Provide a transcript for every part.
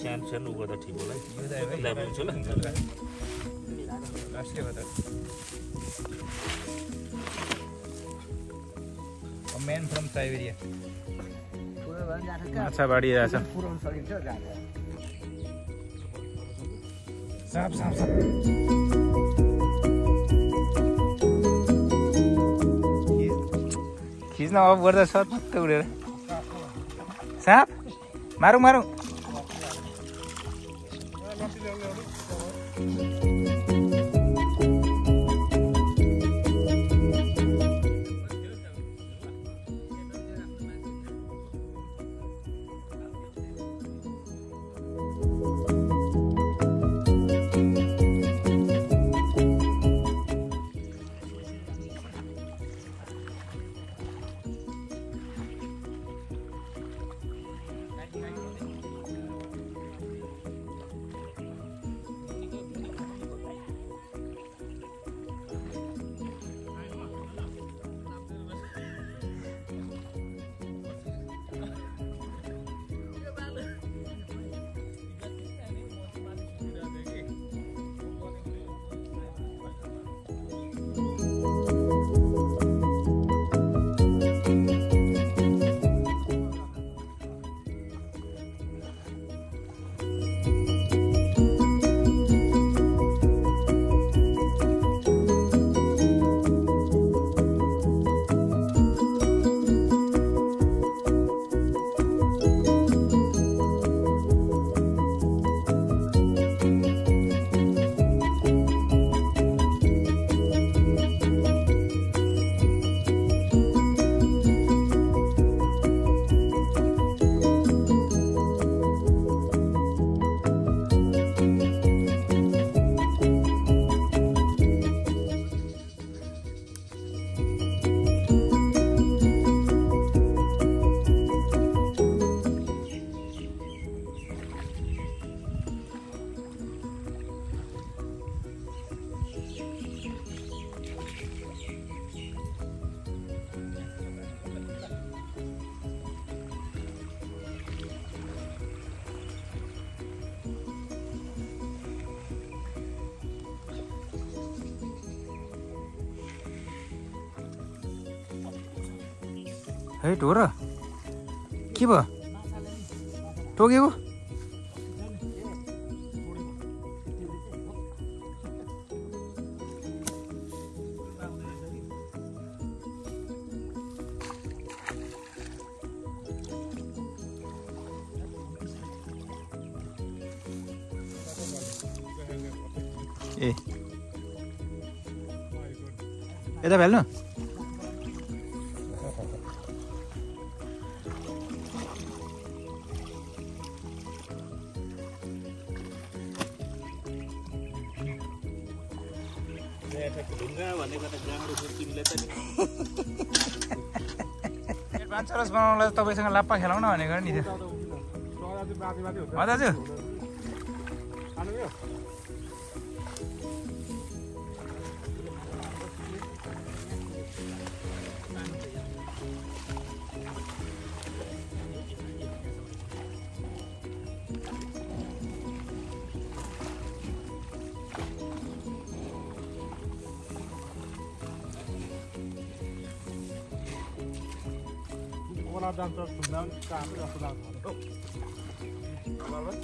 सानो सानो गर्दा ठिक होला यो ल्याब हुन्छ ल लास्ट के बता मैन फ्रम साइबेरिया माछा बाडी रहेछ पुराउन सकिन्छ जाने साप साप साप खिच्न अफ गर्दा सत्त उडेर साप मारौँ मारौँ है ढोर के भयो टोकेको ए यता भेल्नु चरस बनाउनलाई तपाईँसँग लाप्पा खेलाउन भनेको नि त्यो दाजु Solardan tuttuğundan kahve yapılan var.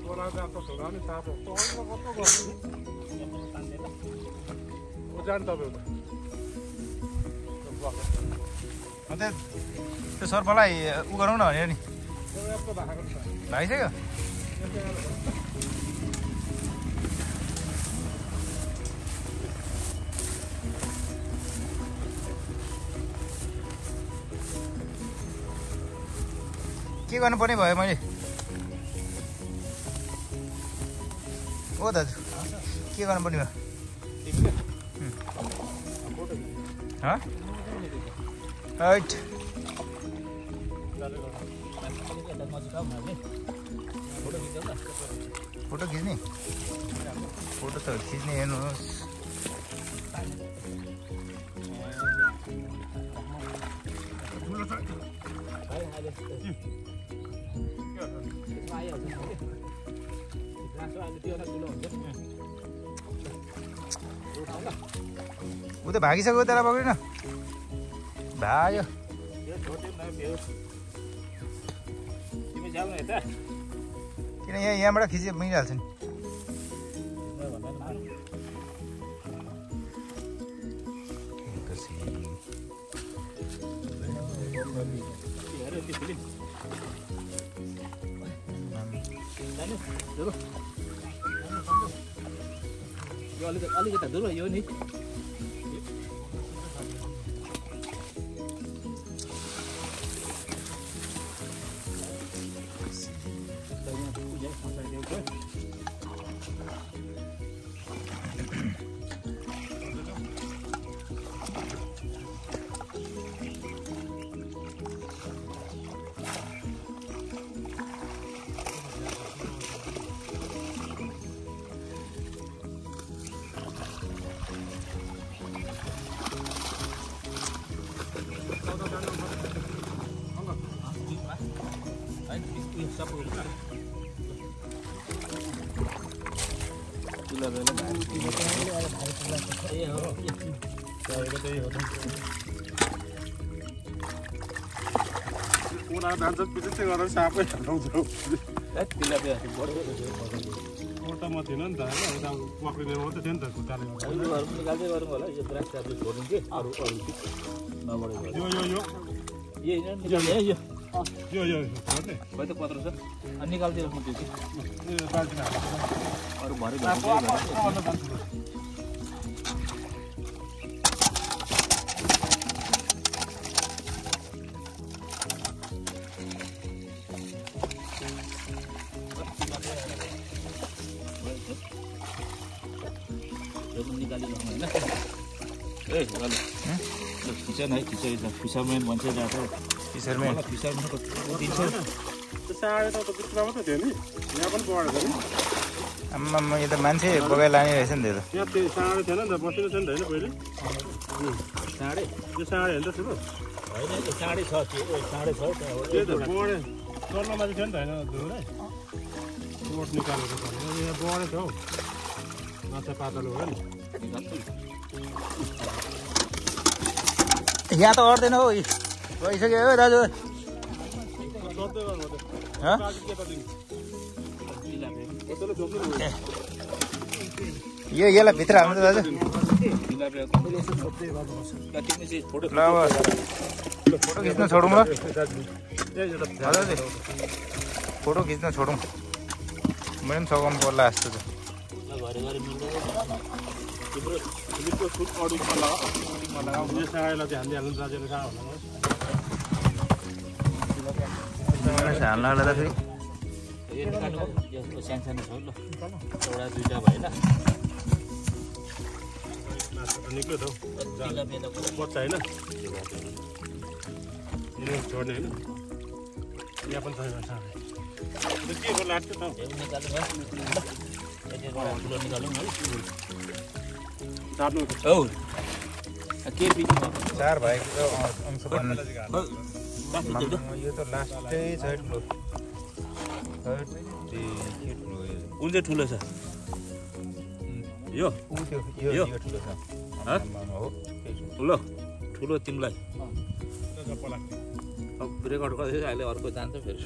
Solardan tuttuğundan kahve. Soğanla kapı var. Ocağın tabi olur. अन्त त्यो सर्पलाई उ गरौँ न भनेर नि भागिसक्यो के गर्नुपर्ने भयो मैले ओ दाजु के गर्नुपर्ने भयो राइट फोटो खिच्ने फोटो त खिच्ने हेर्नुहोस् ऊ त भागिसक्यो त्यसलाई पक्रिन भाग्यो किन यहाँबाट खिचे मिलिहाल्छ नि अलिकति दूर यो नि पिछे गरेर सापै हटाउँछौ कोटामा थिएन नि त होइन पक्रिने मात्रै थियो नि त खुट्टाले निकाल्दै गरौँ होला यो ब्रास चार्ज छोडिदिन्छु अरू यो त पत्र छ निकाल्दै राख्नु त्यो अरू भरे फिसरमै फिसरम्यान भन्छ फिसरम्यान फिसरम्यानको दिन्छ साढे त बिचमा मात्रै थियो नि यहाँ पनि बढेको नि आम्मा यो त मान्छे बगाइ लाने रहेछ नि त्यो त यहाँ त्यो साढे थिएन नि त बसिनु थियो नि त होइन पहिले साढे यो साढे होइन त ठुलो होइन त्यो साढे छ साढे छ त्यो त बढे तल्लोमा चाहिँ थियो नि त होइन धुरै बोट निकालेको छ यहाँ बढेको थियो हौ माछा पातलो हो नि यहाँ त अट्दैन हौ गइसक्यो हो दाजु यो यसलाई भित्र हाल्नु दाजु ल अब फोटो खिच्न छोडौँ ल हजुर फोटो खिच्न छोडौँ मैले पनि सघाउनु पर्ला जस्तो छ हाल्नु होला त फेरि सानो छ ल एउटा दुईटा भएन निक्ल्यो त बच्चा होइन छोड्ने होइन यहाँ पनि छैन के को लाग्छ त ठुलो निकालौँ है हौ के बिचमा चार भएको अंश बन्नु यो त लास्टै छ ठुलो कुन चाहिँ ठुलो छ यो यो ठुलो छ ल ठुलो तिमीलाई अब रेकर्ड गर्दै अहिले अर्को जान्छ फेरि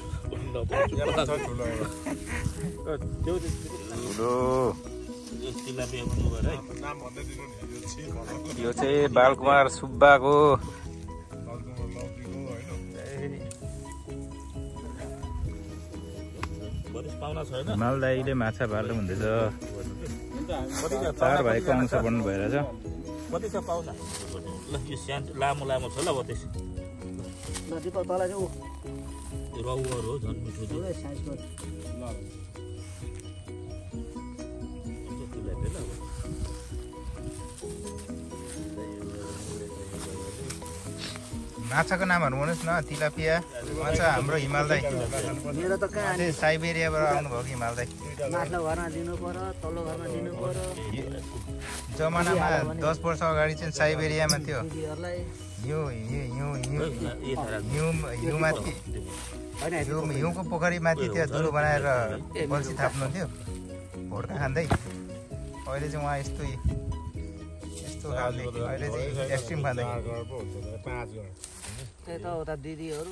यो चाहिँ बालकुमार सुब्बाको मालदाईले माछा पाल्नु हुँदैछ चार भाइको अंश बन्नु भएर छ कति छ पाउँछ ल यो सानो लामो लामो छ ल बतेस रौहरू हो झन् मिठो माछाको नामहरू भन्नुहोस् न तिलापिया माछा हाम्रो हिमालदाई साइबेरियाबाट आउनुभयो कि हिमालदाई जमानामा 10 वर्ष अगाडि चाहिँ साइबेरियामा थियो हिउँमाथि हिउँको पोखरी माथि त्यो धुलो बनाएर बल्छी थाप्नुहुन्थ्यो भोड्का खाँदै। अहिले चाहिँ उहाँ यस्तो खाँदै अहिले चाहिँ एक्सट्रिम खाँदै। त्यही त उता दिदीहरू